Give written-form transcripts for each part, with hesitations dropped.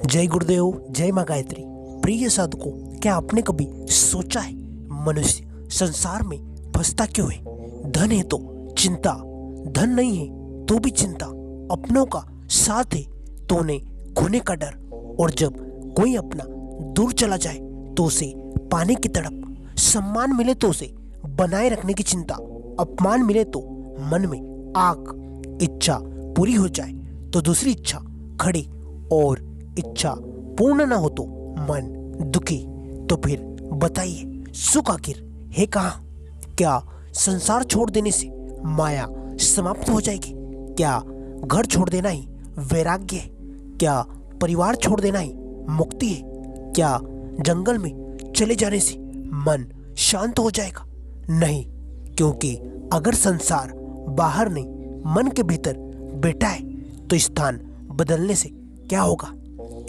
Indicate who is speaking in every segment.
Speaker 1: जय गुरुदेव, जय माँ गायत्री। प्रिय साधकों, क्या आपने कभी सोचा है मनुष्य संसार में फंसता क्यों है? धन है तो चिंता, धन नहीं है तो भी चिंता, अपनों का साथ है तो उन्हें खोने का डर, और जब कोई अपना दूर चला जाए तो उसे पाने की तड़प, सम्मान मिले तो उसे बनाए रखने की चिंता, अपमान मिले तो मन में आग, इच्छा पूरी हो जाए तो दूसरी इच्छा खड़ी, और इच्छा पूर्ण न हो तो मन दुखी। तो फिर बताइए, सुख आखिर है कहाँ? क्या संसार छोड़ देने से माया समाप्त हो जाएगी? क्या घर छोड़ देना ही वैराग्य है? क्या परिवार छोड़ देना ही मुक्ति है? क्या जंगल में चले जाने से मन शांत हो जाएगा? नहीं, क्योंकि अगर संसार बाहर नहीं मन के भीतर बैठा है तो स्थान बदलने से क्या होगा?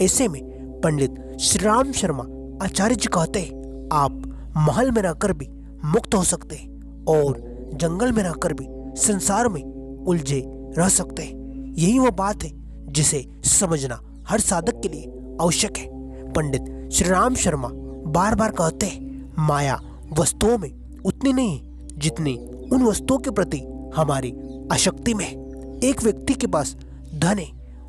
Speaker 1: ऐसे में पंडित श्री राम शर्मा आचार्य जी कहते हैं, आप महल में रहकर भी मुक्त हो सकते हैं और जंगल में रहकर भी संसार में उलझे रह सकते हैं। यही वो बात है जिसे समझना हर साधक के लिए आवश्यक है। पंडित श्री राम शर्मा बार बार कहते हैं, माया वस्तुओं में उतनी नहीं है जितनी उन वस्तुओं के प्रति हमारी आसक्ति में है। एक व्यक्ति के पास धन है,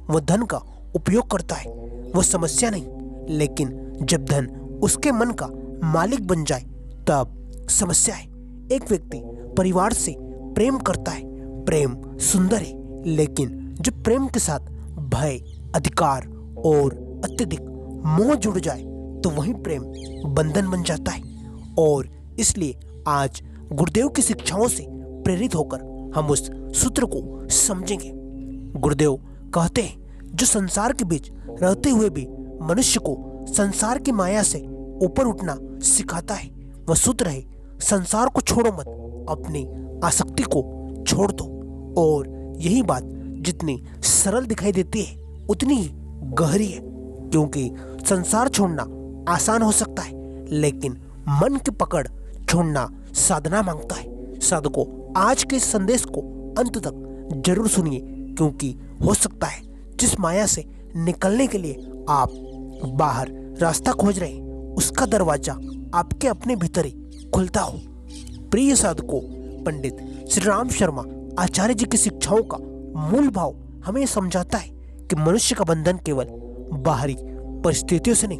Speaker 1: वह धन का उपयोग करता है, वह समस्या नहीं, लेकिन जब धन उसके मन का मालिक बन जाए तब समस्या है। एक व्यक्ति परिवार से प्रेम करता है, प्रेम सुंदर है, लेकिन जब प्रेम के साथ भय, अधिकार और अत्यधिक मोह जुड़ जाए तो वही प्रेम बंधन बन जाता है। और इसलिए आज गुरुदेव की शिक्षाओं से प्रेरित होकर हम उस सूत्र को समझेंगे। गुरुदेव कहते हैं, जो संसार के बीच रहते हुए भी मनुष्य को संसार की माया से ऊपर उठना सिखाता है, वह सूत्र है, संसार को छोड़ो मत, अपनी आसक्ति को छोड़ दो। और यही बात जितनी सरल दिखाई देती है उतनी ही गहरी है, क्योंकि संसार छोड़ना आसान हो सकता है, लेकिन मन की पकड़ छोड़ना साधना मांगता है। साधकों, आज के इस संदेश को अंत तक जरूर सुनिए, क्योंकि हो सकता है जिस माया से निकलने के लिए आप बाहर रास्ता खोज रहे हैं, उसका दरवाजा आपके अपने भीतर ही खुलता हो। प्रिय साधकों, पंडित श्री राम शर्मा आचार्य जी की शिक्षाओं का मूल भाव हमें समझाता है कि मनुष्य का बंधन केवल बाहरी परिस्थितियों से नहीं,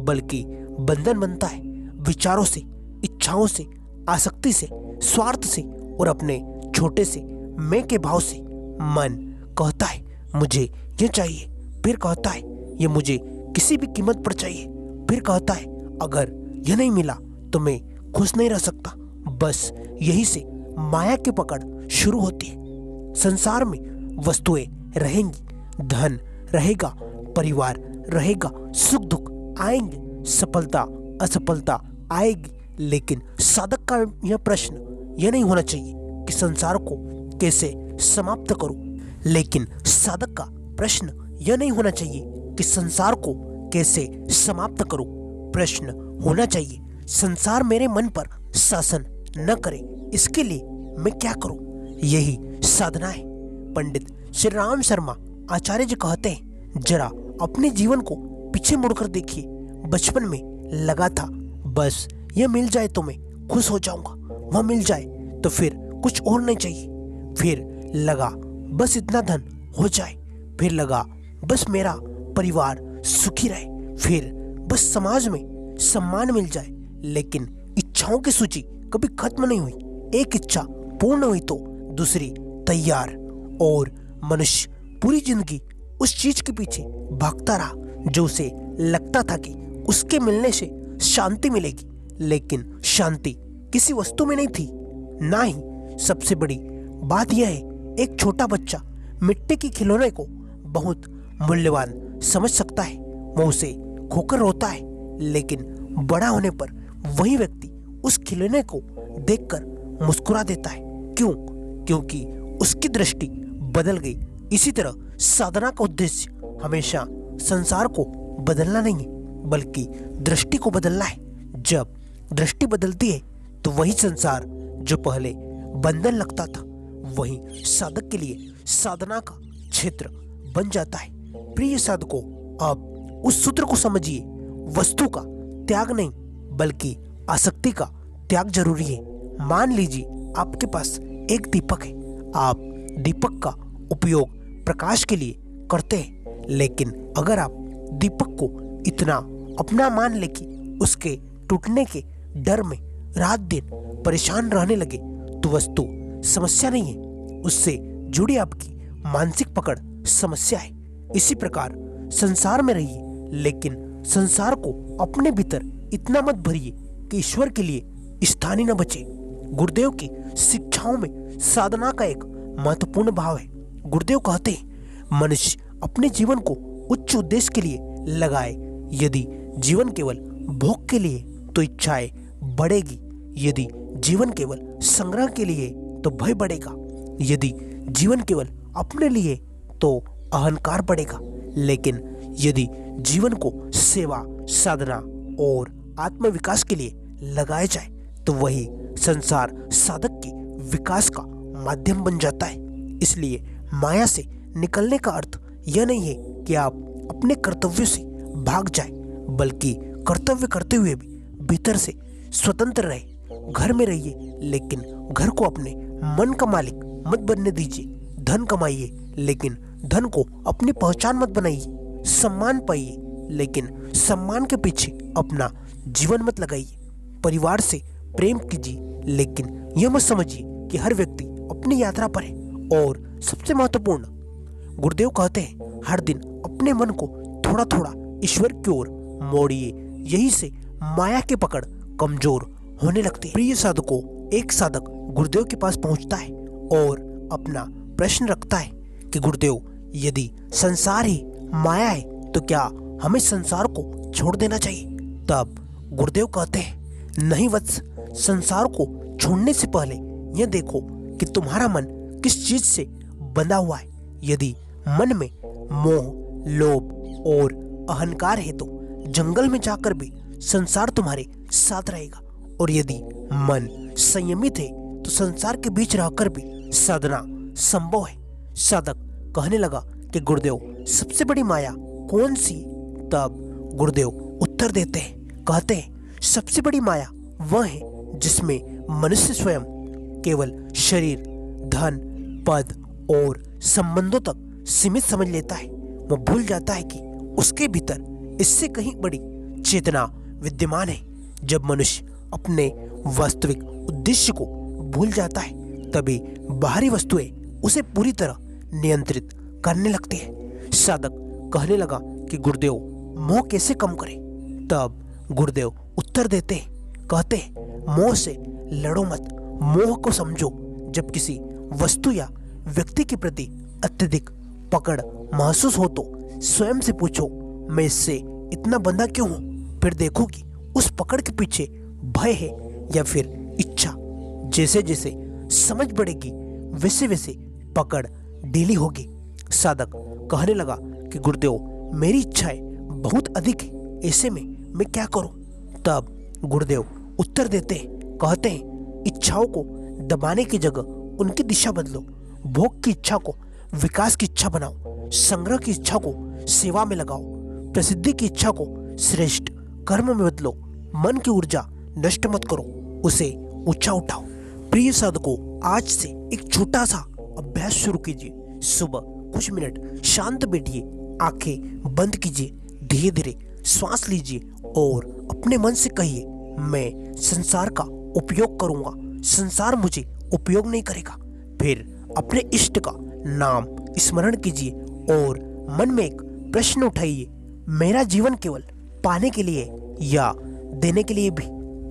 Speaker 1: बल्कि बंधन बनता है विचारों से, इच्छाओं से, आसक्ति से, स्वार्थ से और अपने छोटे से मैं के भाव से। मन कहता है मुझे ये चाहिए, फिर कहता है ये मुझे किसी भी कीमत पर चाहिए, फिर कहता है अगर यह नहीं मिला तो मैं खुश नहीं रह सकता। बस यही से माया की पकड़ शुरू होती है। संसार में वस्तुएं रहेंगी, धन रहेगा, परिवार रहेगा, सुख दुख आएंगे, सफलता असफलता आएगी, लेकिन साधक का यह प्रश्न यह नहीं होना चाहिए कि संसार को कैसे समाप्त करूं, लेकिन साधक का प्रश्न यह नहीं होना चाहिए कि संसार को कैसे समाप्त करूं। प्रश्न होना चाहिए, संसार मेरे मन पर शासन न करे, इसके लिए मैं क्या करूं? यही साधना है। पंडित श्री राम शर्मा आचार्य जी कहते हैं, जरा अपने जीवन को पीछे मुड़कर देखिए। बचपन में लगा था बस यह मिल जाए तो मैं खुश हो जाऊंगा, वह मिल जाए तो फिर कुछ और नहीं चाहिए। फिर लगा बस इतना धन हो जाए, फिर लगा बस मेरा परिवार सुखी रहे, फिर बस समाज में सम्मान मिल जाए। लेकिन इच्छाओं की सूची कभी खत्म नहीं हुई। एक इच्छा पूर्ण हुई तो दूसरी तैयार, और मनुष्य पूरी जिंदगी उस चीज के पीछे भागता रहा जो उसे लगता था कि उसके मिलने से शांति मिलेगी, लेकिन शांति किसी वस्तु में नहीं थी। ना ही सबसे बड़ी बात यह है, एक छोटा बच्चा मिट्टी के खिलौने को बहुत मूल्यवान समझ सकता है, वह उसे खोकर रोता है, लेकिन बड़ा होने पर वही व्यक्ति उस खिलौने को देखकर मुस्कुरा देता है। क्यों? क्योंकि उसकी दृष्टि बदल गई। इसी तरह साधना का उद्देश्य हमेशा संसार को बदलना नहीं है, बल्कि दृष्टि को बदलना है। जब दृष्टि बदलती है तो वही संसार जो पहले बंधन लगता था, वही साधक के लिए साधना का क्षेत्र बन जाता है। प्रिय साधकों, अब उस सूत्र को समझिए, वस्तु का त्याग नहीं बल्कि आसक्ति का त्याग जरूरी है। मान लीजिए आपके पास एक दीपक है, आप दीपक का उपयोग प्रकाश के लिए करते हैं, लेकिन अगर आप दीपक को इतना अपना मान ले कि उसके टूटने के डर में रात दिन परेशान रहने लगे, तो वस्तु समस्या नहीं है, उससे जुड़ी आपकी मानसिक पकड़ समस्या है। इसी प्रकार संसार में रहिए, लेकिन संसार को अपने भीतर इतना मत भरिए कि ईश्वर के लिए स्थान ही न बचे। गुरुदेव की शिक्षाओं में साधना का एक महत्वपूर्ण भाव है। गुरुदेव कहते हैं, मनुष्य अपने जीवन को उच्च उद्देश्य के लिए लगाए। यदि जीवन केवल भोग के लिए तो इच्छाएं बढ़ेगी, यदि जीवन केवल संग्रह के लिए तो भय बढ़ेगा, यदि जीवन केवल अपने लिए तो अहंकार बढ़ेगा। लेकिन यदि जीवन को सेवा, साधना और आत्मविकास के लिए लगाया जाए तो वही संसार साधक के विकास का माध्यम बन जाता है। इसलिए माया से निकलने का अर्थ यह नहीं है कि आप अपने कर्तव्यों से भाग जाएं, बल्कि कर्तव्य करते हुए भी भीतर से स्वतंत्र रहे। घर में रहिए, लेकिन घर को अपने मन का मालिक मत बनने दीजिए। धन कमाइए, लेकिन धन को अपनी पहचान मत बनाइए। सम्मान पाइए, लेकिन सम्मान के पीछे अपना जीवन मत लगाइए। परिवार से प्रेम कीजिए, लेकिन यह मत समझिए कि हर व्यक्ति अपनी यात्रा पर है। और सबसे महत्वपूर्ण, गुरुदेव कहते हैं, हर दिन अपने मन को थोड़ा थोड़ा ईश्वर की ओर मोड़िए। यही से माया की पकड़ कमजोर होने लगती है। प्रिय साधकों, एक साधक गुरुदेव के पास पहुंचता है और अपना प्रश्न रखता है कि गुरुदेव, यदि संसार ही माया है तो क्या हमें संसार को छोड़ देना चाहिए? तब गुरुदेव कहते हैं, नहीं वत्स, संसार को छोड़ने से पहले यह देखो कि तुम्हारा मन किस चीज से बंधा हुआ है। यदि मन में मोह, लोभ और अहंकार है तो जंगल में जाकर भी संसार तुम्हारे साथ रहेगा, और यदि मन संयमित है तो संसार के बीच रहकर भी साधना संभव है। साधक कहने लगा कि गुरुदेव, सबसे बड़ी माया कौन सी? तब गुरुदेव उत्तर देते हैं, कहते हैं, सबसे बड़ी माया वह है जिसमें मनुष्य स्वयं केवल शरीर, धन, पद और संबंधों तक सीमित समझ लेता है। वह भूल जाता है कि उसके भीतर इससे कहीं बड़ी चेतना विद्यमान है। जब मनुष्य अपने वास्तविक उद्देश्य को भूल जाता है, तभी बाहरी वस्तुएं उसे पूरी तरह नियंत्रित करने लगती है। साधक कहने लगा कि गुरुदेव, मोह कैसे कम करें? तब गुरुदेव उत्तर देते हैं, कहते हैं, मोह से लड़ो मत, मोह को समझो। जब किसी वस्तु या व्यक्ति के प्रति अत्यधिक पकड़ महसूस हो तो स्वयं से पूछो, मैं इससे इतना बंधा क्यों हूं? फिर देखो कि उस पकड़ के पीछे भय है या फिर इच्छा। जैसे जैसे समझ बढ़ेगी, वैसे वैसे पकड़ ढीली होगी। साधक कहने लगा कि गुरुदेव, मेरी इच्छाएं बहुत अधिक है, ऐसे में मैं क्या करूं? तब गुरुदेव उत्तर देते हैं, कहते हैं, इच्छाओं को दबाने की जगह उनकी दिशा बदलो। भोग की इच्छा को विकास की इच्छा बनाओ, संग्रह की इच्छा को सेवा में लगाओ, प्रसिद्धि की इच्छा को श्रेष्ठ कर्म में बदलो। मन की ऊर्जा नष्ट मत करो, उसे ऊंचा उठाओ। प्रिय साधकों, आज से एक छोटा सा अभ्यास शुरू कीजिए। सुबह कुछ मिनट शांत बैठिए, आंखें बंद कीजिए, धीरे धीरे श्वास लीजिए और अपने मन से कहिए, मैं संसार का उपयोग करूंगा, संसार मुझे उपयोग नहीं करेगा। फिर अपने इष्ट का नाम स्मरण कीजिए और मन में एक प्रश्न उठाइए, मेरा जीवन केवल पाने के लिए या देने के लिए भी?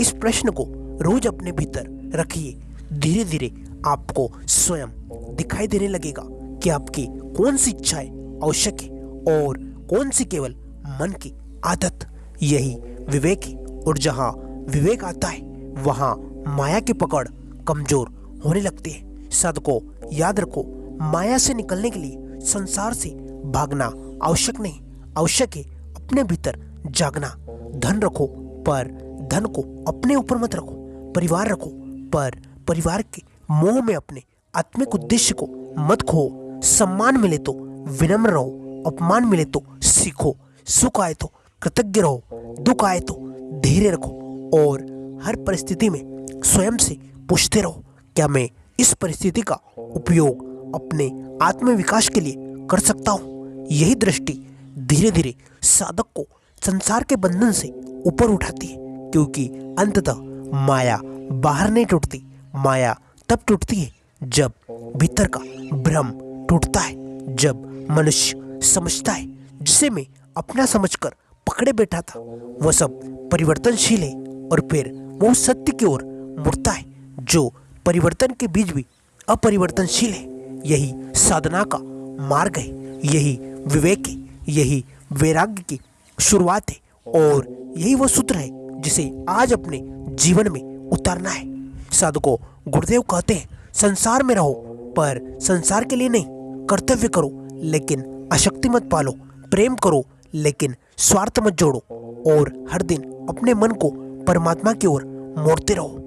Speaker 1: इस प्रश्न को रोज अपने भीतर रखिए। धीरे धीरे आपको स्वयं दिखाई देने लगेगा कि आपकी कौन सी इच्छाएं आवश्यक है और कौन सी केवल मन की आदत। यही विवेक है, और जहाँ विवेक आता है वहाँ माया की पकड़ कमजोर होने लगती है। साधकों, याद रखो, माया से निकलने के लिए संसार से भागना आवश्यक नहीं, आवश्यक है अपने भीतर जागना। धन रखो, पर धन को अपने ऊपर मत रखो। परिवार रखो, पर परिवार के मोह में अपने आत्मिक उद्देश्य को मत खो। सम्मान मिले तो विनम्र रहो, अपमान मिले तो सीखो। सुख आए तो कृतज्ञ रहो, दुख आए तो धैर्य रखो और हर परिस्थिति में स्वयं से पूछते रहो, क्या मैं इस परिस्थिति का उपयोग अपने आत्मविकास के लिए कर सकता हूँ। यही दृष्टि धीरे धीरे साधक को संसार के बंधन से ऊपर उठाती है, क्योंकि अंततः माया बाहर नहीं टूटती, माया तब टूटती है जब भीतर का भ्रम टूटता है, जब मनुष्य समझता है जिसे मैं अपना समझकर पकड़े बैठा था वह सब परिवर्तनशील है, और फिर वो सत्य की ओर मुड़ता है जो परिवर्तन के बीच भी अपरिवर्तनशील है। यही साधना का मार्ग है, यही विवेक है, यही वैराग्य की शुरुआत है, और यही वो सूत्र है जिसे आज अपने जीवन में उतारना है। साधकों, गुरुदेव कहते हैं, संसार में रहो पर संसार के लिए नहीं, कर्तव्य करो लेकिन अशक्ति मत पालो, प्रेम करो लेकिन स्वार्थ मत जोड़ो, और हर दिन अपने मन को परमात्मा की ओर मोड़ते रहो।